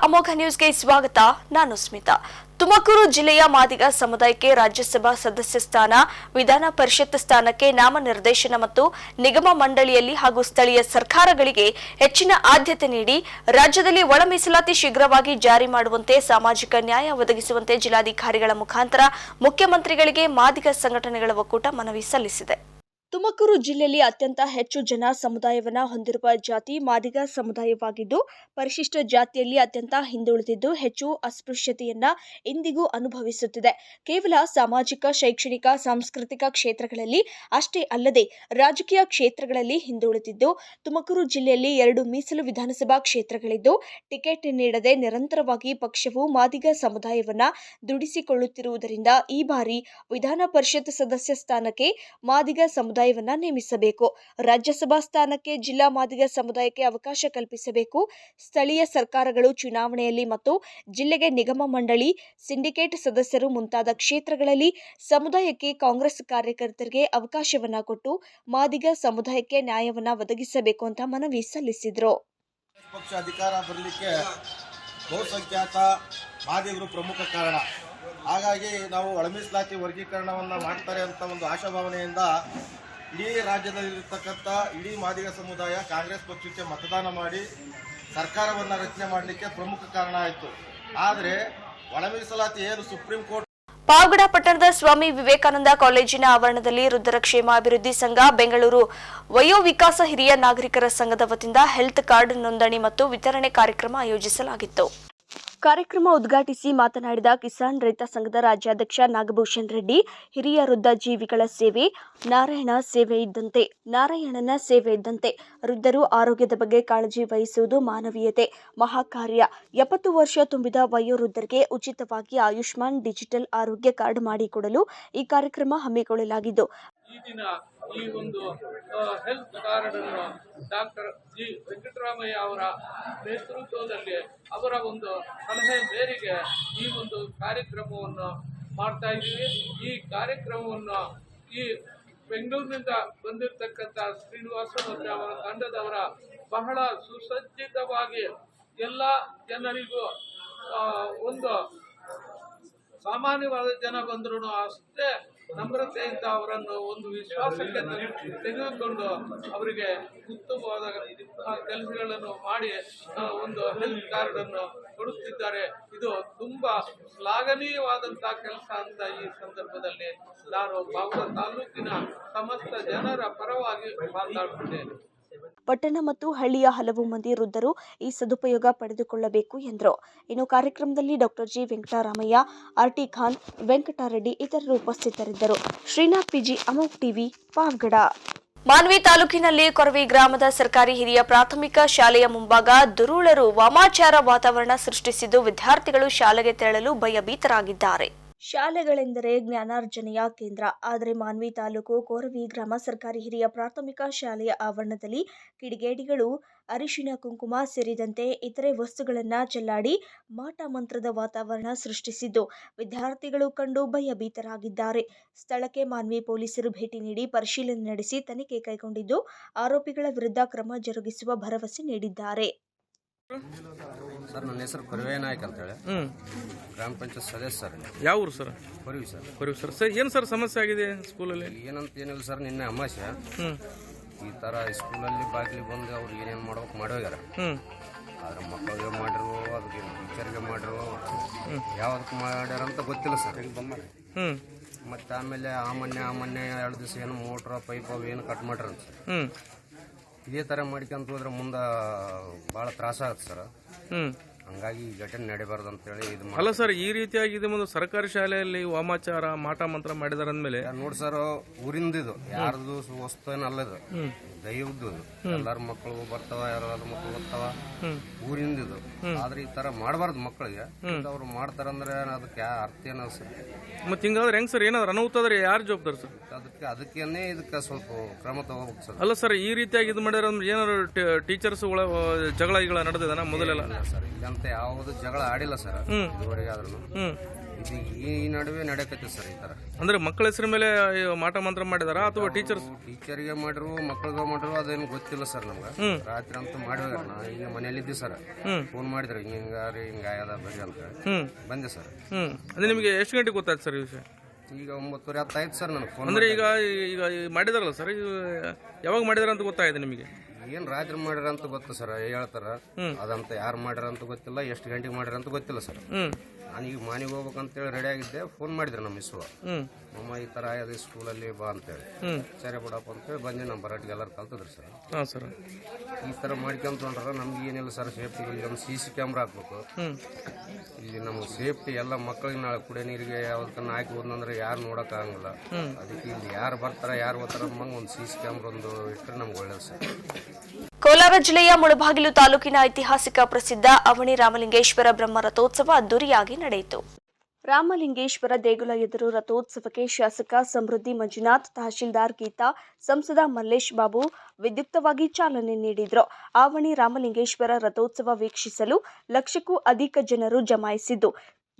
ಅಮೋಘ ನ್ಯೂಸ್ಗೆ ಸ್ವಾಗತ. ನಾನು ಸ್ಮಿತಾ. ತುಮಕೂರು ಜಿಲ್ಲೆಯ ಮಾದಿಗ ಸಮುದಾಯಕ್ಕೆ ರಾಜ್ಯಸಭಾ ಸದಸ್ಯ ಸ್ಥಾನ, ವಿಧಾನ ಪರಿಷತ್ ಸ್ಥಾನಕ್ಕೆ ನಾಮನಿರ್ದೇಶನ ಮತ್ತು ನಿಗಮ ಮಂಡಳಿಯಲ್ಲಿ ಹಾಗೂ ಸ್ಥಳೀಯ ಸರ್ಕಾರಗಳಿಗೆ ಹೆಚ್ಚಿನ ಆದ್ಯತೆ ನೀಡಿ ರಾಜ್ಯದಲ್ಲಿ ಒಳ ಮೀಸಲಾತಿ ಶೀಘ್ರವಾಗಿ ಜಾರಿ ಮಾಡುವಂತೆ ಸಾಮಾಜಿಕ ನ್ಯಾಯ ಒದಗಿಸುವಂತೆ ಜಿಲ್ಲಾಧಿಕಾರಿಗಳ ಮುಖಾಂತರ ಮುಖ್ಯಮಂತ್ರಿಗಳಿಗೆ ಮಾದಿಗ ಸಂಘಟನೆಗಳ ಒಕ್ಕೂಟ ಮನವಿ ಸಲ್ಲಿಸಿದೆ. ತುಮಕೂರು ಜಿಲ್ಲೆಯಲ್ಲಿ ಅತ್ಯಂತ ಹೆಚ್ಚು ಜನ ಸಮುದಾಯವನ್ನು ಹೊಂದಿರುವ ಜಾತಿ ಮಾದಿಗ ಸಮುದಾಯವಾಗಿದ್ದು, ಪರಿಶಿಷ್ಟ ಜಾತಿಯಲ್ಲಿ ಅತ್ಯಂತ ಹಿಂದುಳಿದಿದ್ದು ಹೆಚ್ಚು ಅಸ್ಪೃಶ್ಯತೆಯನ್ನ ಇಂದಿಗೂ ಅನುಭವಿಸುತ್ತಿದೆ. ಕೇವಲ ಸಾಮಾಜಿಕ, ಶೈಕ್ಷಣಿಕ, ಸಾಂಸ್ಕೃತಿಕ ಕ್ಷೇತ್ರಗಳಲ್ಲಿ ಅಷ್ಟೇ ಅಲ್ಲದೆ ರಾಜಕೀಯ ಕ್ಷೇತ್ರಗಳಲ್ಲಿ ಹಿಂದುಳಿದಿದ್ದು, ತುಮಕೂರು ಜಿಲ್ಲೆಯಲ್ಲಿ 2 ಮೀಸಲು ವಿಧಾನಸಭಾ ಕ್ಷೇತ್ರಗಳಿದ್ದು, ಟಿಕೆಟ್ ನೀಡದೆ ನಿರಂತರವಾಗಿ ಪಕ್ಷವು ಮಾದಿಗ ಸಮುದಾಯವನ್ನ ದುಡಿಸಿಕೊಳ್ಳುತ್ತಿರುವುದರಿಂದ ಈ ಬಾರಿ ವಿಧಾನ ಪರಿಷತ್ ಸದಸ್ಯ ಸ್ಥಾನಕ್ಕೆ ಮಾದಿಗ ಸಮುದಾಯವನ್ನ ನೇಮಿಸಬೇಕು. ರಾಜ್ಯಸಭಾ ಸ್ಥಾನಕ್ಕೆ ಜಿಲ್ಲಾ ಮಾದಿಗ ಸಮುದಾಯಕ್ಕೆ ಅವಕಾಶ ಕಲ್ಪಿಸಬೇಕು. ಸ್ಥಳೀಯ ಸರ್ಕಾರಗಳು ಚುನಾವಣೆಯಲ್ಲಿ ಮತ್ತು ಜಿಲ್ಲೆಗೆ ನಿಗಮ ಮಂಡಳಿ, ಸಿಂಡಿಕೇಟ್ ಸದಸ್ಯರು ಮುಂತಾದ ಕ್ಷೇತ್ರಗಳಲ್ಲಿ ಸಮುದಾಯಕ್ಕೆ ಕಾಂಗ್ರೆಸ್ ಕಾರ್ಯಕರ್ತರಿಗೆ ಅವಕಾಶವನ್ನ ಕೊಟ್ಟು ಮಾದಿಗ ಸಮುದಾಯಕ್ಕೆ ನ್ಯಾಯವನ್ನ ಒದಗಿಸಬೇಕು ಅಂತ ಮನವಿ ಸಲ್ಲಿಸಿದರು. ಪಕ್ಷ ಅಧಿಕಾರ ಬರಲಿಕ್ಕೆ ಬಹುಸಂಖ್ಯಾತ ಮಾದಿಗರು ಪ್ರಮುಖ ಕಾರಣ. ಹಾಗಾಗಿ ನಾವು ಒಳ ಮೀಸಲಾತಿ ವರ್ಗೀಕರಣವನ್ನು ಮಾಡ್ತಾರೆ ಅಂತ ಒಂದು ಆಶಾಭಾವನೆಯಿಂದ ಇಡೀ ರಾಜ್ಯದಲ್ಲಿರ್ತಕ್ಕಂಥ ಇಡೀ ಮಾದಿಗ ಸಮುದಾಯ ಕಾಂಗ್ರೆಸ್ ಪಕ್ಷಕ್ಕೆ ಮತದಾನ ಮಾಡಿ ಸರ್ಕಾರವನ್ನು ರಚನೆ ಮಾಡಲಿಕ್ಕೆ ಪ್ರಮುಖ ಕಾರಣ ಆಯಿತು. ಆದರೆ ಒಳ ಮೀಸಲಾತಿ ಏನು ಸುಪ್ರೀಂ ಕೋರ್ಟ್ ಪಾವಗಡ ಪಟ್ಟಣದ ಸ್ವಾಮಿ ವಿವೇಕಾನಂದ ಕಾಲೇಜಿನ ಆವರಣದಲ್ಲಿ ವೃದ್ಧರ ಅಭಿವೃದ್ಧಿ ಸಂಘ, ಬೆಂಗಳೂರು ವಯೋವಿಕಾಸ ಹಿರಿಯ ನಾಗರಿಕರ ಸಂಘದ ವತಿಯಿಂದ ಹೆಲ್ತ್ ಕಾರ್ಡ್ ನೋಂದಣಿ ಮತ್ತು ವಿತರಣೆ ಕಾರ್ಯಕ್ರಮ ಆಯೋಜಿಸಲಾಗಿತ್ತು. ಕಾರ್ಯಕ್ರಮ ಉದ್ಘಾಟಿಸಿ ಮಾತನಾಡಿದ ಕಿಸಾನ್ ರೈತ ಸಂಘದ ರಾಜ್ಯಾಧ್ಯಕ್ಷ ನಾಗಭೂಷಣ್ ರೆಡ್ಡಿ, ಹಿರಿಯ ವೃದ್ಧ ಜೀವಿಗಳ ಸೇವೆ ನಾರಾಯಣನ ಸೇವೆ ಇದ್ದಂತೆ ವೃದ್ಧರು ಆರೋಗ್ಯದ ಬಗ್ಗೆ ಕಾಳಜಿ ವಹಿಸುವುದು ಮಾನವೀಯತೆ ಮಹಾಕಾರ್ಯ. 70 ವರ್ಷ ತುಂಬಿದ ವಯೋವೃದ್ಧರಿಗೆ ಉಚಿತವಾಗಿ ಆಯುಷ್ಮಾನ್ ಡಿಜಿಟಲ್ ಆರೋಗ್ಯ ಕಾರ್ಡ್ ಮಾಡಿಕೊಡಲು ಈ ಕಾರ್ಯಕ್ರಮ ಹಮ್ಮಿಕೊಳ್ಳಲಾಗಿದ್ದು, ಈ ದಿನ ಈ ಒಂದು ಹೆಲ್ತ್ ಕಾರ್ಡ್ ಅನ್ನು ಡಾಕ್ಟರ್ ಜಿ ವೆಂಕಟರಾಮಯ್ಯ ಅವರ ನೇತೃತ್ವದಲ್ಲಿ ಅವರ ಒಂದು ಸಲಹೆ ಮೇರೆಗೆ ಈ ಒಂದು ಕಾರ್ಯಕ್ರಮವನ್ನು ಮಾಡ್ತಾ ಇದ್ದೀವಿ. ಈ ಕಾರ್ಯಕ್ರಮವನ್ನು ಈ ಬೆಂಗಳೂರಿನಿಂದ ಬಂದಿರತಕ್ಕಂಥ ಶ್ರೀನಿವಾಸ ಮತ್ತು ಅವರ ತಂಡದವರ ಬಹಳ ಸುಸಜ್ಜಿತವಾಗಿ ಎಲ್ಲ ಜನರಿಗೂ ಒಂದು ಸಾಮಾನ್ಯವಾದ ಜನ ಬಂದರೂ ಅಷ್ಟೇ ನಮ್ರತೆಯಿಂದ ಅವರನ್ನು ಒಂದು ವಿಶ್ವಾಸಕ್ಕೆ ತೆಗೆದುಕೊಂಡು ಅವರಿಗೆ ಉತ್ತಮವಾದ ಕೆಲಸಗಳನ್ನು ಮಾಡಿ ಒಂದು ಹೆಲ್ತ್ ಕಾರ್ಡ್ ಅನ್ನು ಕೊಡುತ್ತಿದ್ದಾರೆ. ಇದು ತುಂಬಾ ಶ್ಲಾಘನೀಯವಾದಂತಹ ಕೆಲಸ ಅಂತ ಈ ಸಂದರ್ಭದಲ್ಲಿ ನಾನು ಪಾವಗಡ ತಾಲೂಕಿನ ಸಮಸ್ತ ಜನರ ಪರವಾಗಿ ಮಾತನಾಡುತ್ತೇನೆ. ಪಟ್ಟಣ ಮತ್ತು ಹಳ್ಳಿಯ ಹಲವು ಮಂದಿ ವೃದ್ಧರು ಈ ಸದುಪಯೋಗ ಪಡೆದುಕೊಳ್ಳಬೇಕು ಎಂದರು. ಇನ್ನು ಕಾರ್ಯಕ್ರಮದಲ್ಲಿ doctor G Venkataramaiah, RT Khan, Venkatareddy ಇತರರು ಉಪಸ್ಥಿತರಿದ್ದರು. Srinath PG, Amogha TV, Pavagada. ಮಾನ್ವಿ ತಾಲೂಕಿನಲ್ಲಿ ಕೊರವಿ ಗ್ರಾಮದ ಸರ್ಕಾರಿ ಹಿರಿಯ ಪ್ರಾಥಮಿಕ ಶಾಲೆಯ ಮುಂಭಾಗ ದುರುಳರು ವಾಮಾಚಾರ ವಾತಾವರಣ ಸೃಷ್ಟಿಸಿದ್ದು ವಿದ್ಯಾರ್ಥಿಗಳು ಶಾಲೆಗೆ ತೆರಳಲು ಭಯಭೀತರಾಗಿದ್ದಾರೆ. ಶಾಲೆಗಳೆಂದರೆ ಜ್ಞಾನಾರ್ಜನೆಯ ಕೇಂದ್ರ. ಆದರೆ ಮಾನ್ವಿ ತಾಲೂಕು ಕೊರವಿ ಗ್ರಾಮ ಸರ್ಕಾರಿ ಹಿರಿಯ ಪ್ರಾಥಮಿಕ ಶಾಲೆಯ ಆವರಣದಲ್ಲಿ ಕಿಡಿಗೇಡಿಗಳು ಅರಿಶಿನ ಕುಂಕುಮ ಸೇರಿದಂತೆ ಇತರೆ ವಸ್ತುಗಳನ್ನು ಚೆಲ್ಲಾಡಿ ಮಾಟ ಮಂತ್ರದ ವಾತಾವರಣ ಸೃಷ್ಟಿಸಿದ್ದು ವಿದ್ಯಾರ್ಥಿಗಳು ಕಂಡು ಭಯಭೀತರಾಗಿದ್ದಾರೆ. ಸ್ಥಳಕ್ಕೆ ಮಾನ್ವಿ ಪೊಲೀಸರು ಭೇಟಿ ನೀಡಿ ಪರಿಶೀಲನೆ ನಡೆಸಿ ತನಿಖೆ ಕೈಗೊಂಡಿದ್ದು ಆರೋಪಿಗಳ ವಿರುದ್ಧ ಕ್ರಮ ಜರುಗಿಸುವ ಭರವಸೆ ನೀಡಿದ್ದಾರೆ. ಸರ್, ನನ್ನ ಹೆಸರು ಕೊರವೆ ನಾಯಕ್ ಅಂತ ಹೇಳಿ, ಗ್ರಾಮ ಪಂಚಾಯತ್ ಸದಸ್ಯ ಸರ್. ಯಾವ ಊರು sir? Koravi sir. Koravi sir. Sir, ಏನು ಸರ್ ಸಮಸ್ಯೆ ಆಗಿದೆ ಸ್ಕೂಲಲ್ಲಿ? ಏನಂತ ಏನಿಲ್ಲ ಸರ್, ನಿನ್ನೆ ಅಮಾವಾಸ್ಯೆ ಈ ಥರ ಸ್ಕೂಲಲ್ಲಿ ಬಾಗಿಲಿ ಬಂದು ಅವ್ರು ಏನೇನು ಮಾಡ್ಬೇಕು ಮಾಡೋಗ್ಯಾರ. ಆದ್ರೆ ಮಕ್ಕಳಿಗೆ ಮಾಡಿರು, ಅದಕ್ಕೆ ಟೀಚರ್ಗೆ ಮಾಡಿರು, ಯಾವ್ದಕ್ಕೆ ಮಾಡ್ಯಾರ ಅಂತ ಗೊತ್ತಿಲ್ಲ ಸರ್. ಮತ್ತೆ ಆಮೇಲೆ ಆ ಮೊನ್ನೆ 2 ದಿವಸ ಏನು ಮೋಟ್ರ ಪೈಪ್ ಅವು ಏನು ಕಟ್ ಮಾಡ್ರಂತ ಸರ್. ಇದೇ ಥರ ಮಾಡ್ಕೊಂತ ಹೋದ್ರೆ ಮುಂದೆ ಭಾಳ ತ್ರಾಸ ಆಗುತ್ತೆ ಸರ್. ಹಂಗಾಗಿ ಈ ಘಟನೆ ನಡಿಬಾರ್ದು ಅಂತೇಳಿ ಇದು ಅಲ್ಲ ಸರ್, ಈ ರೀತಿಯಾಗಿ ಇದು ಒಂದು ಸರ್ಕಾರಿ ಶಾಲೆಯಲ್ಲಿ ವಾಮಾಚಾರ ಮಾಟ ಮಂತ್ರ ಮಾಡಿದಾರ ಅಂದ್ಮೇಲೆ ನೋಡಿ ಸರ್, ಊರಿಂದಿದು ಯಾರ್ದು ವಸ್ತು ಏನಲ್ಲದು, ದೈವದ್ದು. ಎಲ್ಲಾರ ಮಕ್ಕಳು ಬರ್ತಾವ, ಯಾರಾದ್ರೂ ಮಕ್ಕಳು ಬರ್ತಾವ, ಊರಿಂದಿದು. ಆದ್ರೆ ಈ ತರ ಮಾಡಬಾರ್ದು ಮಕ್ಕಳಿಗೆ. ಅವ್ರು ಮಾಡ್ತಾರಂದ್ರೆ ಅದಕ್ಕೆ ಅರ್ಥ ಏನ ಸರ್? ಮತ್ತೆ ಹಿಂಗಾದ್ರೆ ಹೆಂಗ್ ಸರ್? ಏನಾದ್ರು ಅನಾಹುತಾದ್ರೆ ಯಾರು ಜವಾಬ್ದಾರಿ ಸರ್? ಅದಕ್ಕೇನೆ ಇದಕ್ಕೆ ಸ್ವಲ್ಪ ಕ್ರಮ ತಗೋಬೇಕು ಸರ್. ಅಲ್ಲ ಸರ್, ಈ ರೀತಿಯಾಗಿ ಇದು ಮಾಡ್ಯಾರ ಅಂದ್ರೆ ಏನಾದ್ರು ಟೀಚರ್ಸ್ ಜಗಳ ನಡೆದಿದಾನ ಮೊದಲೆಲ್ಲ? ಸರ್, ಇಲ್ಲಂತ ಯಾವ್ದು ಜಗಳ ಆಡಿಲ್ಲ ಸರ್ ಇದುವರೆಗೆ. ಆದ್ರೂ ಇದು ಈ ನಡುವೆ ನಡೆಯಕತ್ತೆ ಸರ್ ಈ ಥರ. ಅಂದ್ರೆ ಮಕ್ಕಳ ಹೆಸರು ಮೇಲೆ ಮಾಟ ಮಂತ್ರ ಮಾಡಿದಾರ ಅಥವಾ ಟೀಚರ್ಸ್? ಟೀಚರ್ಗೆ ಮಾಡ್ರು, ಮಕ್ಕಳಿಗೆ ಮಾಡ್ರು, ಅದೇನು ಗೊತ್ತಿಲ್ಲ ಸರ್ ನಮ್ಗೆ. ರಾತ್ರಿ ಅಂತೂ ಮಾಡೋಗ್ಯಾರ. ನಾ ಈಗ ಮನೇಲಿದ್ದೆ ಸರ್, ಫೋನ್ ಮಾಡಿದ್ರು ಹಿಂಗಾರಿ ಹಿಂಗಾಯದ ಬರ್ರಿ ಅಂತ ಬಂದೆ ಸರ್. ಅಂದ್ರೆ ನಿಮಗೆ ಎಷ್ಟು ಗಂಟೆಗೆ ಗೊತ್ತಾಯ್ತು ಸರ್ ಈ ವಿಷಯ? ಈಗ 9:30 ಆಯ್ತು ಸರ್ ನನಗೆ ಫೋನ್. ಅಂದ್ರೆ ಈಗ ಮಾಡಿದಾರಲ್ಲ ಸರ್, ಯಾವಾಗ ಮಾಡಿದಾರ ಅಂತ ಗೊತ್ತಾಗಿದೆ ನಿಮಗೆ? ಏನು ರಾತ್ರಿ ಮಾಡ್ಯಾರ ಅಂತ ಗೊತ್ತು ಸರ್, ಹೇಳ್ತಾರ. ಅದಂತ ಯಾರು ಮಾಡ್ಯಾರ ಅಂತ ಗೊತ್ತಿಲ್ಲ, ಎಷ್ಟು ಗಂಟೆಗೆ ಮಾಡ್ಯಾರ ಅಂತ ಗೊತ್ತಿಲ್ಲ ಸರ್. ನಾನೀಗ ಮನೆಗೆ ಹೋಗ್ಬೇಕಂತೇಳಿ ರೆಡಿ ಆಗಿದ್ದೆ, ಫೋನ್ ಮಾಡಿದ್ರು ನಮ್ಮ ಮಿಸ್ಸು, ಅಮ್ಮ ಈ ಥರ ಆಗಿದೆ ಸ್ಕೂಲಲ್ಲಿ ಬಾ ಅಂತೇಳಿ. ಸರಿ ಬಿಡಪ್ಪ ಅಂತೇಳಿ ಬಂದೆ. ನಮ್ಮ ಬರಾಟಿಗೆ ಎಲ್ಲರೂ ಕಲ್ತಿದ್ರು ಸರ್. ಹಾಂ ಸರ್. ಈ ಥರ ಮಾಡ್ಕೊಂಡ್ರೆ ನಮ್ಗೆ ಏನಿಲ್ಲ ಸರ್, ಸೇಫ್ಟಿ ಒಂದು CC ಕ್ಯಾಮ್ರಾ ಹಾಕ್ಬೇಕು ಇಲ್ಲಿ. ನಮ್ಗೆ ಸೇಫ್ಟಿ ಎಲ್ಲ ಮಕ್ಕಳಿಗೆ ನಾಳೆ ಕುಡಿಯೋ ನೀರಿಗೆ ಯಾವ್ದನ್ನ ಹಾಕಿ ಹೋದಂದ್ರೆ ಯಾರು ನೋಡೋಕ್ಕಾಗಂಗಿಲ್ಲ. ಅದಕ್ಕೆ ಇಲ್ಲಿ ಯಾರು ಬರ್ತಾರೆ ಯಾರು ಹೋಗ್ತಾರ ಅಂಬಂಗೆ ಒಂದು CC ಕ್ಯಾಮ್ರಾ ಒಂದು ಇಟ್ಟರೆ ನಮ್ಗೆ ಒಳ್ಳೇದು ಸರ್. ಕೋಲಾರ ಜಿಲ್ಲೆಯ ಮುಳಬಾಗಿಲು ತಾಲೂಕಿನ ಐತಿಹಾಸಿಕ ಪ್ರಸಿದ್ಧ ಅವಣಿ ರಾಮಲಿಂಗೇಶ್ವರ ಬ್ರಹ್ಮ ರಥೋತ್ಸವ ಅದ್ದೂರಿಯಾಗಿ ನಡೆಯಿತು. ರಾಮಲಿಂಗೇಶ್ವರ ದೇಗುಲ ಎದುರು ರಥೋತ್ಸವಕ್ಕೆ ಶಾಸಕ ಸಮೃದ್ಧಿ ಮಂಜುನಾಥ್, ತಹಶೀಲ್ದಾರ್ ಗೀತಾ, ಸಂಸದ ಮಲ್ಲೇಶ್ ಬಾಬು ವಿದ್ಯುಕ್ತವಾಗಿ ಚಾಲನೆ ನೀಡಿದರು. ಅವಣಿ ರಾಮಲಿಂಗೇಶ್ವರ ರಥೋತ್ಸವ ವೀಕ್ಷಿಸಲು ಲಕ್ಷಕ್ಕೂ ಅಧಿಕ ಜನರು ಜಮಾಯಿಸಿದ್ದು,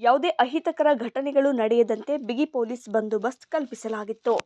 ಯಾವುದೇ ಅಹಿತಕರ ಘಟನೆಗಳು ನಡೆಯದಂತೆ ಬಿಗಿ ಪೊಲೀಸ್ ಬಂದೋಬಸ್ತ್ ಕಲ್ಪಿಸಲಾಗಿತ್ತು.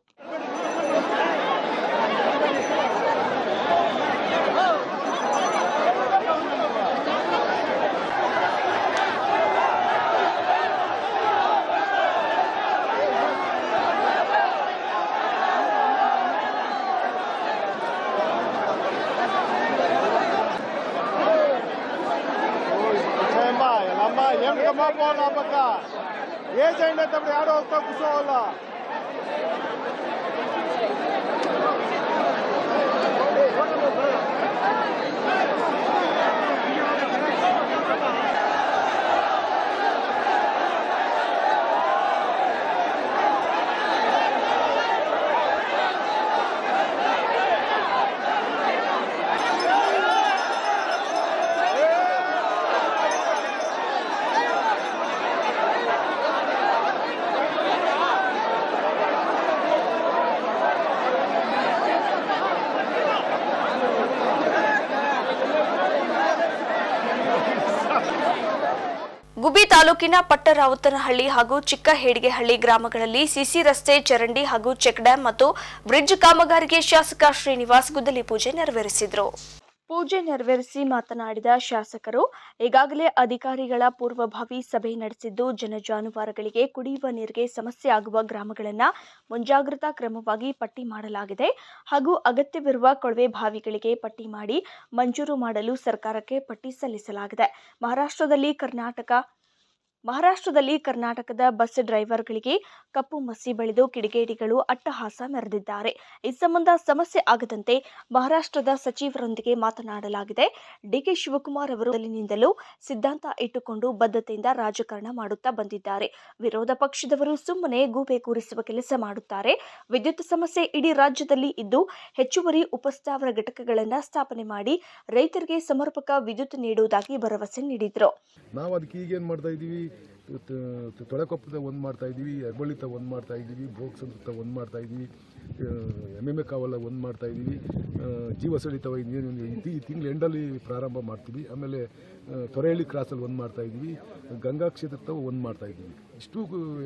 ಯಾರು ಹೋಗ್ತಾ ಕುಸೋಲ್ಲ. ಗುಬ್ಬಿ ತಾಲೂಕಿನ ಪಟ್ಟರಾವುತನಹಳ್ಳಿ ಹಾಗೂ ಚಿಕ್ಕಹೇಡಿಗೆಹಳ್ಳಿ ಗ್ರಾಮಗಳಲ್ಲಿ ಸಿಸಿ ರಸ್ತೆ, ಚರಂಡಿ ಹಾಗೂ ಚೆಕ್ ಡ್ಯಾಂ ಮತ್ತು ಬ್ರಿಡ್ಜ್ ಕಾಮಗಾರಿಗೆ ಶಾಸಕ ಶ್ರೀನಿವಾಸ್ ಗುದ್ದಲಿ ಪೂಜೆ ನೆರವೇರಿಸಿದರು. ಪೂಜೆ ನೆರವೇರಿಸಿ ಮಾತನಾಡಿದ ಶಾಸಕರು, ಈಗಾಗಲೇ ಅಧಿಕಾರಿಗಳ ಪೂರ್ವಭಾವಿ ಸಭೆ ನಡೆಸಿದ್ದು, ಜನಜಾನುವಾರುಗಳಿಗೆ ಕುಡಿಯುವ ನೀರಿಗೆ ಸಮಸ್ಯೆ ಆಗುವ ಗ್ರಾಮಗಳನ್ನು ಮುಂಜಾಗ್ರತಾ ಕ್ರಮವಾಗಿ ಪಟ್ಟಿ ಮಾಡಲಾಗಿದೆ ಹಾಗೂ ಅಗತ್ಯವಿರುವ ಕೊಳವೆ ಬಾವಿಗಳಿಗೆ ಪಟ್ಟಿ ಮಾಡಿ ಮಂಜೂರು ಮಾಡಲು ಸರ್ಕಾರಕ್ಕೆ ಪಟ್ಟಿ ಸಲ್ಲಿಸಲಾಗಿದೆ. ಮಹಾರಾಷ್ಟ್ರದಲ್ಲಿ ಕರ್ನಾಟಕದ ಬಸ್ ಡ್ರೈವರ್ಗಳಿಗೆ ಕಪ್ಪು ಮಸಿ ಬಳಿದು ಕಿಡಿಗೇಡಿಗಳು ಅಟ್ಟಹಾಸ ಮೆರೆದಿದ್ದಾರೆ. ಈ ಸಂಬಂಧ ಸಮಸ್ಯೆ ಆಗದಂತೆ ಮಹಾರಾಷ್ಟ್ರದ ಸಚಿವರೊಂದಿಗೆ ಮಾತನಾಡಲಾಗಿದೆ. ಡಿಕೆ ಶಿವಕುಮಾರ್ ಅವರು ಮೊದಲಿನಿಂದಲೂ ಸಿದ್ಧಾಂತ ಇಟ್ಟುಕೊಂಡು ಬದ್ಧತೆಯಿಂದ ರಾಜಕಾರಣ ಮಾಡುತ್ತಾ ಬಂದಿದ್ದಾರೆ. ವಿರೋಧ ಪಕ್ಷದವರು ಸುಮ್ಮನೆ ಗೂಬೆ ಕೂರಿಸುವ ಕೆಲಸ ಮಾಡುತ್ತಾರೆ. ವಿದ್ಯುತ್ ಸಮಸ್ಯೆ ಇಡೀ ರಾಜ್ಯದಲ್ಲಿ ಇದ್ದು, ಹೆಚ್ಚುವರಿ ಉಪಸ್ಥಾವರ ಘಟಕಗಳನ್ನು ಸ್ಥಾಪನೆ ಮಾಡಿ ರೈತರಿಗೆ ಸಮರ್ಪಕ ವಿದ್ಯುತ್ ನೀಡುವುದಾಗಿ ಭರವಸೆ ನೀಡಿದರು. ನಾವು ಅದಕ್ಕೆ ಈಗೇನು ಮಾಡ್ತಾ ಇದ್ದೀವಿ, ತೊಳೆಕೊಪ್ಪದ ಒಂದು ಮಾಡ್ತಾ ಇದ್ದೀವಿ, ಹೆಬ್ಬಳ್ಳಿತ ಒಂದು ಮಾಡ್ತಾ ಇದ್ದೀವಿ, ಬೋಕ್ಸ್ ಅಂತ ಒಂದು ಮಾಡ್ತಾ ಇದ್ದೀವಿ, MMA ಕಾವಲ್ಲ ಒಂದು ಮಾಡ್ತಾ ಇದ್ದೀವಿ, ಜೀವಸಳಿತ ಈ ತಿಂಗಳು ಎಂಡಲ್ಲಿ ಪ್ರಾರಂಭ ಮಾಡ್ತೀವಿ. ಆಮೇಲೆ ತೊರೆಹಳ್ಳಿ ಕ್ರಾಸಲ್ಲಿ ಒಂದು ಮಾಡ್ತಾ ಇದ್ದೀವಿ, ಗಂಗಾ ಕ್ಷೇತ್ರ ಒಂದು ಮಾಡ್ತಾ ಇದ್ದೀವಿ. ಇಷ್ಟು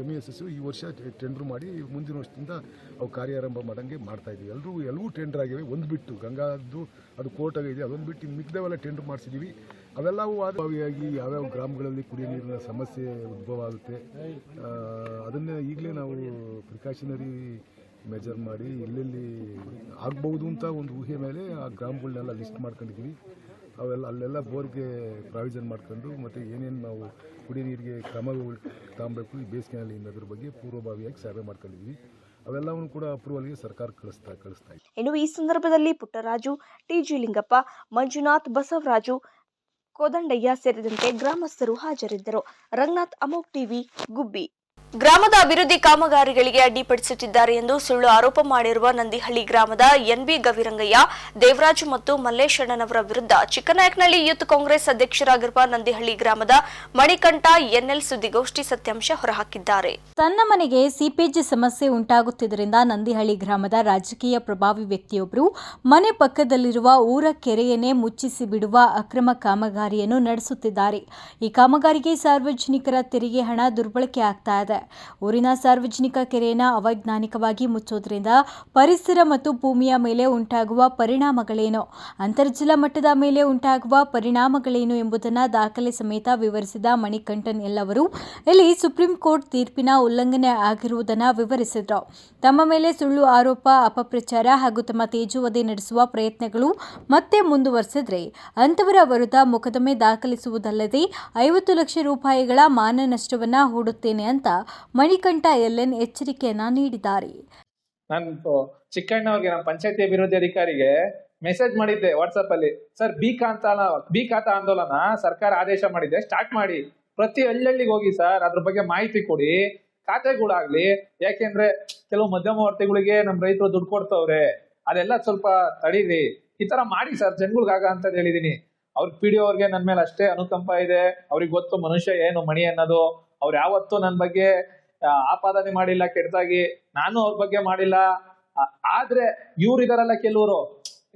MESS ಈ ವರ್ಷ ಟೆಂಡ್ರ್ ಮಾಡಿ ಮುಂದಿನ ವರ್ಷದಿಂದ ಅವು ಕಾರ್ಯಾರಂಭ ಮಾಡೋಂಗೆ ಮಾಡ್ತಾ ಇದ್ದೀವಿ. ಎಲ್ಲವೂ ಟೆಂಡರ್ ಆಗಿವೆ. ಒಂದು ಬಿಟ್ಟು ಗಂಗಾದ್ದು ಅದು ಕೋರ್ಟಾಗಿದೆ, ಅದೊಂದು ಬಿಟ್ಟು ಇನ್ನು ಮಿಕ್ದವೆಲ್ಲ ಟೆಂಡರ್ ಮಾಡಿಸಿದ್ದೀವಿ. ಅವೆಲ್ಲವೂ ಆಗಿ ಯಾವ್ಯಾವ ಗ್ರಾಮಗಳಲ್ಲಿ ಕುಡಿಯೋ ನೀರಿನ ಸಮಸ್ಯೆ ಉದ್ಭವ ಆಗುತ್ತೆ, ಅದನ್ನು ಈಗಲೇ ನಾವು ಪ್ರಿಕಾಷನರಿ ಮೆಜರ್ ಮಾಡಿ ಎಲ್ಲೆಲ್ಲಿ ಆಗ್ಬೋದು ಅಂತ ಒಂದು ಊಹೆ ಮೇಲೆ ಆ ಗ್ರಾಮಗಳನ್ನೆಲ್ಲ ಲಿಸ್ಟ್ ಮಾಡ್ಕೊಂಡಿದ್ದೀವಿ. ಅಲ್ಲೆಲ್ಲ ಬೋರ್ಗೆ ಪ್ರಾವಿಷನ್ ಮಾಡ್ಕೊಂಡು ಮತ್ತು ಏನೇನು ನಾವು ಕುಡಿಯೋ ನೀರಿಗೆ ಕ್ರಮಗಳು ತಗೊಬೇಕು ಈ ಬೇಸಿಗೆನಲ್ಲಿ ಅನ್ನೋದ್ರ ಬಗ್ಗೆ ಪೂರ್ವಭಾವಿಯಾಗಿ ಸರ್ವೆ ಮಾಡ್ಕೊಂಡಿದ್ದೀವಿ. ಅವೆಲ್ಲವನ್ನು ಕೂಡ ಅಪ್ರೂವಲ್ಗೆ ಸರ್ಕಾರ ಕಳಿಸ್ತಾ ಇದೆ. ಇನ್ನು ಈ ಸಂದರ್ಭದಲ್ಲಿ ಪುಟ್ಟರಾಜು, TG ಲಿಂಗಪ್ಪ, ಮಂಜುನಾಥ್, ಬಸವರಾಜು, ಕೋದಂಡಯ್ಯ ಸೇರಿದಂತೆ ಗ್ರಾಮಸ್ಥರು ಹಾಜರಿದ್ದರು. ರಂಗನಾಥ್, ಅಮೋಕ್ ಟಿವಿ, ಗುಬ್ಬಿ. ಗ್ರಾಮದ ಅಭಿವೃದ್ಧಿ ಕಾಮಗಾರಿಗಳಿಗೆ ಅಡ್ಡಿಪಡಿಸುತ್ತಿದ್ದಾರೆ ಎಂದು ಸುಳ್ಳು ಆರೋಪ ಮಾಡಿರುವ ನಂದಿಹಳ್ಳಿ ಗ್ರಾಮದ ಎನ್ಬಿ ಗವಿರಂಗಯ್ಯ, ದೇವರಾಜು ಮತ್ತು ಮಲ್ಲೇಶಣ್ಣನವರ ವಿರುದ್ಧ ಚಿಕ್ಕನಾಯಕನಹಳ್ಳಿ ಯೂತ್ ಕಾಂಗ್ರೆಸ್ ಅಧ್ಯಕ್ಷರಾಗಿರುವ ನಂದಿಹಳ್ಳಿ ಗ್ರಾಮದ ಮಣಿಕಂಠ ಎನ್ಎಲ್ ಸುದ್ದಿಗೋಷ್ಠಿ ಸತ್ಯಾಂಶ ಹೊರಹಾಕಿದ್ದಾರೆ. ತನ್ನ ಮನೆಗೆ ಸೀಪೇಜ್ ಸಮಸ್ಯೆ ಉಂಟಾಗುತ್ತಿದ್ದರಿಂದ ನಂದಿಹಳ್ಳಿ ಗ್ರಾಮದ ರಾಜಕೀಯ ಪ್ರಭಾವಿ ವ್ಯಕ್ತಿಯೊಬ್ಬರು ಮನೆ ಪಕ್ಕದಲ್ಲಿರುವ ಊರ ಕೆರೆಯನ್ನೇ ಮುಚ್ಚಿಸಿ ಬಿಡುವ ಅಕ್ರಮ ಕಾಮಗಾರಿಯನ್ನು ನಡೆಸುತ್ತಿದ್ದಾರೆ. ಈ ಕಾಮಗಾರಿಗೆ ಸಾರ್ವಜನಿಕರ ತೆರಿಗೆ ಹಣ ದುರ್ಬಳಕೆ ಆಗ್ತಾ ಇದೆ. ಊರಿನ ಸಾರ್ವಜನಿಕ ಕೆರೆಯನ್ನು ಅವೈಜ್ಞಾನಿಕವಾಗಿ ಮುಚ್ಚೋದ್ರಿಂದ ಪರಿಸರ ಮತ್ತು ಭೂಮಿಯ ಮೇಲೆ ಉಂಟಾಗುವ ಪರಿಣಾಮಗಳೇನು, ಅಂತರ್ಜಲ ಮಟ್ಟದ ಮೇಲೆ ಉಂಟಾಗುವ ಪರಿಣಾಮಗಳೇನು ಎಂಬುದನ್ನು ದಾಖಲೆ ಸಮೇತ ವಿವರಿಸಿದ ಮಣಿಕಂಠನ್ ಎಲ್ಲವರು ಇಲ್ಲಿ ಸುಪ್ರೀಂ ಕೋರ್ಟ್ ತೀರ್ಪಿನ ಉಲ್ಲಂಘನೆ ಆಗಿರುವುದನ್ನು ವಿವರಿಸಿದರು. ತಮ್ಮ ಮೇಲೆ ಸುಳ್ಳು ಆರೋಪ, ಅಪಪ್ರಚಾರ ಹಾಗೂ ತಮ್ಮ ತೇಜೋವಧೆ ನಡೆಸುವ ಪ್ರಯತ್ನಗಳು ಮತ್ತೆ ಮುಂದುವರೆಸಿದ್ರೆ ಅಂತವರ ವಿರುದ್ಧ ಮೊಕದ್ದಮೆ ದಾಖಲಿಸುವುದಲ್ಲದೆ 50 ಲಕ್ಷ ರೂಪಾಯಿಗಳ ಮಾನ ನಷ್ಟವನ್ನ ಹೂಡುತ್ತೇನೆ ಅಂತ ಮಣಿಕಂಠ ಎಲ್ಎನ್ ಎಚ್ಚರಿಕೆಯನ್ನ ನೀಡಿದ್ದಾರೆ. ನಾನು ಚಿಕ್ಕಣ್ಣವ್ರಿಗೆ ನಮ್ಮ ಪಂಚಾಯತಿ ಅಭಿವೃದ್ಧಿ ಅಧಿಕಾರಿಗೆ ಮೆಸೇಜ್ ಮಾಡಿದ್ದೆ ವಾಟ್ಸಪ್ ಅಲ್ಲಿ. ಸರ್ ಬಿ ಖಾತಾ ಆಂದೋಲನ ಸರ್ಕಾರ ಆದೇಶ ಮಾಡಿದೆ, ಸ್ಟಾರ್ಟ್ ಮಾಡಿ, ಪ್ರತಿ ಹಳ್ಳಿಗೆ ಹೋಗಿ ಸರ್ ಅದ್ರ ಬಗ್ಗೆ ಮಾಹಿತಿ ಕೊಡಿ, ಖಾತೆಗಳಾಗ್ಲಿ. ಯಾಕೆಂದ್ರೆ ಕೆಲವು ಮಧ್ಯಮವರ್ತಿಗಳಿಗೆ ನಮ್ ರೈತರು ದುಡ್ಡು ಕೊಡ್ತವ್ರೆ, ಅದೆಲ್ಲ ಸ್ವಲ್ಪ ತಡೀರಿ, ಈ ತರ ಮಾಡಿ ಸರ್ ಜನಗಳ್ಗಾಗ ಅಂತ ಹೇಳಿದೀನಿ. ಅವ್ರಿಗೆ PDO ಅವ್ರಿಗೆ ನನ್ ಮೇಲೆ ಅಷ್ಟೇ ಅನುಕಂಪ ಇದೆ. ಅವ್ರಿಗೆ ಗೊತ್ತು ಮನುಷ್ಯ ಏನು ಮಣಿ ಅನ್ನೋದು. ಅವ್ರು ಯಾವತ್ತೂ ನನ್ ಬಗ್ಗೆ ಆಪಾದನೆ ಮಾಡಿಲ್ಲ ಕೆಟ್ಟದಾಗಿ, ನಾನು ಅವ್ರ ಬಗ್ಗೆ ಮಾಡಿಲ್ಲ. ಆದ್ರೆ ಇವ್ರು ಇದಾರಲ್ಲ ಕೆಲವರು,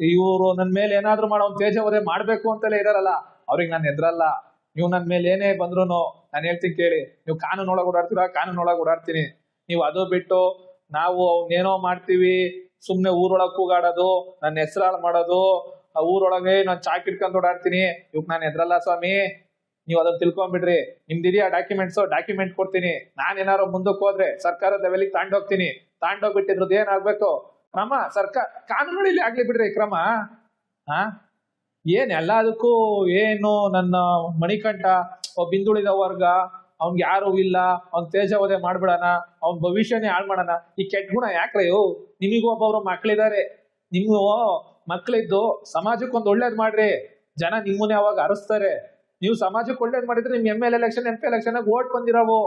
ಇವ್ರು ನನ್ ಮೇಲೆ ಏನಾದ್ರು ಮಾಡೋ ತೇಜವಧೆ ಮಾಡ್ಬೇಕು ಅಂತಲೇ ಇದಾರಲ್ಲ, ಅವ್ರಿಗೆ ನಾನು ಎದ್ರಲ್ಲ. ನೀವು ನನ್ ಮೇಲೆ ಏನೇ ಬಂದ್ರು ನಾನು ಹೇಳ್ತೀನಿ ಕೇಳಿ. ನೀವು ಕಾನೂನೊಳಗೆ ಓಡಾಡ್ತೀರಾ, ಕಾನೂನೊಳಗೆ ಓಡಾಡ್ತೀನಿ. ನೀವು ಅದು ಬಿಟ್ಟು ನಾವು ಅವನ್ನೇನೋ ಮಾಡ್ತೀವಿ, ಸುಮ್ನೆ ಊರೊಳಗೆ ಕೂಗಾಡೋದು, ನನ್ನ ಹೆಸರಾಳು ಮಾಡೋದು, ಊರೊಳಗೆ ನಾನು ಚಾಕ್ ಇಟ್ಕೊಂಡ್ ಓಡಾಡ್ತೀನಿ, ಇವಾಗ ನಾನು ಎದ್ರಲ್ಲ ಸ್ವಾಮಿ. ನೀವು ಅದನ್ನ ತಿಳ್ಕೊಂಡ್ಬಿಡ್ರಿ. ನಿಮ್ದಿದೆಯಾ ಡಾಕ್ಯುಮೆಂಟ್ ಕೊಡ್ತೀನಿ. ನಾನೇನಾರು ಮುಂದಕ್ಕೆ ಹೋದ್ರೆ ಸರ್ಕಾರದ ಲೆವೆಲಿಗೆ ತಾಂಡೋಗ್ತೀನಿ. ತಾಂಡೋಗ್ಬಿಟ್ಟಿದ್ರದ್ದು ಏನಾಗ್ಬೇಕು ಕ್ರಮ, ಸರ್ಕಾರ ಕಾನೂನುಗಳಲ್ಲಿ ಆಗ್ಲಿ ಬಿಡ್ರಿ ಕ್ರಮ. ಏನ್ ಎಲ್ಲದಕ್ಕೂ ಏನು ನನ್ನ ಮಣಿಕಂಠ ಒಬ್ಬ ಹಿಂದುಳಿದ ವರ್ಗ, ಅವ್ನ್ಗೆ ಯಾರು ಇಲ್ಲ, ಅವ್ನ್ ತೇಜವಧೆ ಮಾಡ್ಬಿಡಣ, ಅವ್ನ ಭವಿಷ್ಯನೇ ಹಾಳು ಮಾಡೋಣ. ಈ ಕೆಟ್ಟ ಗುಣ ಯಾಕ್ರೆ? ನಿಮಗೂ ಒಬ್ಬೊಬ್ರು ಮಕ್ಳಿದಾರೆ, ನೀವು ಮಕ್ಳಿದ್ದು ಸಮಾಜಕ್ಕೊಂದು ಒಳ್ಳೇದ್ ಮಾಡ್ರಿ. ಜನ ನಿಮ್ಮನ್ನೇ ಅವಾಗ ಅರಸ್ತಾರೆ. ನೀವು ಸಮಾಜಕ್ಕೆ ಒಳ್ಳೇದ್ ಮಾಡಿದ್ರೆ ನಿಮ್ ML election MP election vote ಬಂದಿರವು,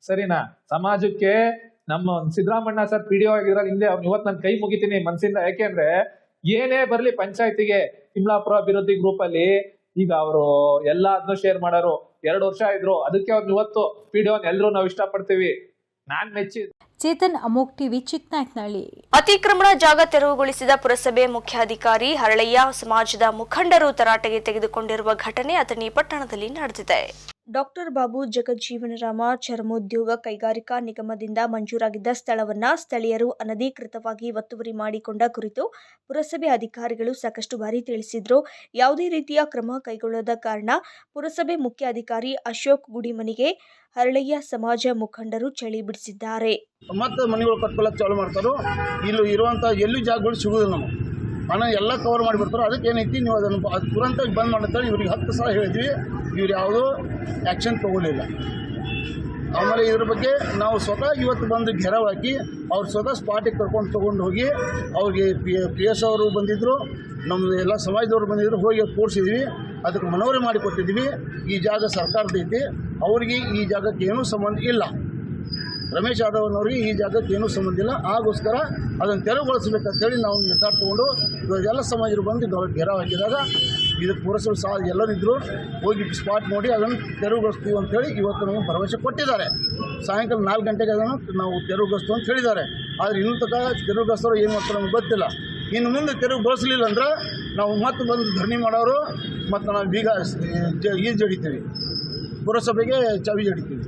ಸರಿನಾ? ಸಮಾಜಕ್ಕೆ ನಮ್ಮ ಸಿದ್ದರಾಮಣ್ಣ ಸರ್ PDO ಆಗಿದ್ರ ಹಿಂದೆ ಅವ್ನು ಇವತ್ತು ನಾನು ಕೈ ಮುಗಿತೀನಿ ಮನ್ಸಿಂದ. ಯಾಕೆಂದ್ರೆ ಏನೇ ಬರ್ಲಿ ಪಂಚಾಯತಿಗೆ ತಿಮ್ಲಾಪುರ ಅಭಿವೃದ್ಧಿ ಗ್ರೂಪ್ ಅಲ್ಲಿ ಈಗ ಅವರು ಎಲ್ಲಾದ್ನೂ ಶೇರ್ ಮಾಡೋರು. 2 ವರ್ಷ ಇದ್ರು, ಅದಕ್ಕೆ ಅವ್ರು ಇವತ್ತು PDO ಎಲ್ರು ನಾವು ಇಷ್ಟಪಡ್ತೀವಿ. ನಾನ್ ಮೆಚ್ಚಿ. ಚೇತನ್, ಅಮೋಕ್ ಟಿವಿ, ಚಿಕ್ಕನಾಯಕನಹಳ್ಳಿ. ಅತಿಕ್ರಮಣ ಜಾಗ ತೆರವುಗೊಳಿಸಿದ ಪುರಸಭೆ ಮುಖ್ಯಾಧಿಕಾರಿ ಹರಳಯ್ಯ ಸಮಾಜದ ಮುಖಂಡರು ತರಾಟೆಗೆ ತೆಗೆದುಕೊಂಡಿರುವ ಘಟನೆ ಅಥಣಿ ಪಟ್ಟಣದಲ್ಲಿ ನಡೆದಿದೆ. ಡಾಕ್ಟರ್ ಬಾಬು ಜಗಜ್ಜೀವನರಾಮ ಚರ್ಮೋದ್ಯೋಗ ಕೈಗಾರಿಕಾ ನಿಗಮದಿಂದ ಮಂಜೂರಾಗಿದ್ದ ಸ್ಥಳವನ್ನ ಸ್ಥಳೀಯರು ಅನಧಿಕೃತವಾಗಿ ಒತ್ತುವರಿ ಮಾಡಿಕೊಂಡ ಕುರಿತು ಪುರಸಭೆ ಅಧಿಕಾರಿಗಳು ಸಾಕಷ್ಟು ಬಾರಿ ತಿಳಿಸಿದ್ರು. ಯಾವುದೇ ರೀತಿಯ ಕ್ರಮ ಕೈಗೊಳ್ಳದ ಕಾರಣ ಪುರಸಭೆ ಮುಖ್ಯಾಧಿಕಾರಿ ಅಶೋಕ್ ಗುಡಿಮನಿಗೆ ಹರಳಯ್ಯ ಸಮಾಜ ಮುಖಂಡರು ಚಳಿ ಬಿಡಿಸಿದ್ದಾರೆ. ಮತ್ತೆ ಮನೆಗಳು ಕಟ್ಕೊಳ್ಳೋಕೆ ಚಾಲು ಮಾಡ್ತಾರೋ, ಇಲ್ಲಿ ಇರುವಂಥ ಎಲ್ಲಿ ಜಾಗಗಳು ಸಿಗೋದಿಲ್ಲ. ನಮಗೆ ಹಣ ಎಲ್ಲ ಕವರ್ ಮಾಡಿಬಿಡ್ತಾರೋ. ಅದಕ್ಕೆ ಏನೈತಿ, ನೀವು ಅದನ್ನು ತುರಂತ ಬಂದ್ ಮಾಡ್ತಾರೆ. ಇವ್ರಿಗೆ 10 ಸಲ ಹೇಳಿದ್ವಿ, ಇವ್ರು ಯಾವುದೂ ಆ್ಯಕ್ಷನ್ ತೊಗೊಳ್ಳಿಲ್ಲ. ಆಮೇಲೆ ಇದ್ರ ಬಗ್ಗೆ ನಾವು ಸ್ವತಃ ಇವತ್ತು ಬಂದು ಘೆರಾವ್ ಹಾಕಿ ಅವ್ರು ಸ್ವತಃ ಸ್ಪಾಟಿಗೆ ತೊಗೊಂಡು ಹೋಗಿ ಅವ್ರಿಗೆ PS ಅವರು ಬಂದಿದ್ದರು, ನಮ್ಮದು ಎಲ್ಲ ಸಮಾಜದವ್ರು ಬಂದಿದ್ದರು, ಹೋಗಿ ತೋರಿಸಿದ್ವಿ. ಅದಕ್ಕೆ ಮನವರಿ ಮಾಡಿಕೊಟ್ಟಿದ್ವಿ. ಈ ಜಾಗ ಸರ್ಕಾರದೈತಿ, ಅವರಿಗೆ ಈ ಜಾಗಕ್ಕೆ ಏನೂ ಸಂಬಂಧ ಇಲ್ಲ. ರಮೇಶ್ ಯಾದವ್ನವ್ರಿಗೆ ಈ ಜಾಗಕ್ಕೆ ಏನೂ ಸಂಬಂಧ ಇಲ್ಲ. ಆಗೋಸ್ಕರ ಅದನ್ನು ತೆರವುಗೊಳಿಸಬೇಕಂತೇಳಿ ನಾವು ನಿರ್ಧಾರ ತೊಗೊಂಡು ಎಲ್ಲ ಸಮಾಜರು ಬಂದು ಘೆರಾವ್ ಹಾಕಿದಾಗ ಇದಕ್ಕೆ ಪುರಸಭೆ ಎಲ್ಲರಿದ್ದರು, ಹೋಗಿ ಸ್ಪಾಟ್ ನೋಡಿ ಅದನ್ನು ತೆರವುಗೊಳಿಸ್ತೀವಿ ಅಂತೇಳಿ ಇವತ್ತು ನಮಗೆ ಭರವಸೆ ಕೊಟ್ಟಿದ್ದಾರೆ. ಸಾಯಂಕಾಲ 4 ಗಂಟೆಗೆ ಅದನ್ನು ನಾವು ತೆರವುಗೊಳಿಸ್ತೀವಿ ಅಂತ ಹೇಳಿದ್ದಾರೆ. ಆದರೆ ಇನ್ನೂ ತನಕ ತೆರವುಗೊಳಿಸೋರು ಏನು ಮಾಡ್ತಾರೆ ನಮ್ಗೆ ಗೊತ್ತಿಲ್ಲ. ಇನ್ನು ಮುಂದೆ ತೆರವುಗೊಳಿಸಲಿಲ್ಲ ಅಂದ್ರೆ ನಾವು ಮತ್ತೆ ಬಂದು ಧರಣಿ ಮಾಡೋರು, ಮತ್ತು ನಾವು ಬೀಗ ಜಡಿತೀವಿ, ಪುರಸಭೆಗೆ ಚಾವಿ ಜಡಿತೀವಿ.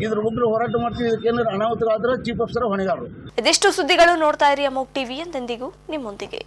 ಇದ್ರ ಉಗ್ರ ಹೋರಾಟ ಮಾಡ್ತೀವಿ. ಇದಕ್ಕೇನಾದ್ರು ಅನಾಹುತ ಆದ್ರೆ ಚೀಫ್ ಆಫೀಸರ್ ಹೊಣೆಗಾರರು. ಇದಿಷ್ಟು ಸುದ್ದಿಗಳು ನೋಡ್ತಾ ಇರಿ ಅಮೋಕ್ ಟಿವಿ, ಎಂದೆಂದಿಗೂ ನಿಮ್ಮೊಂದಿಗೆ.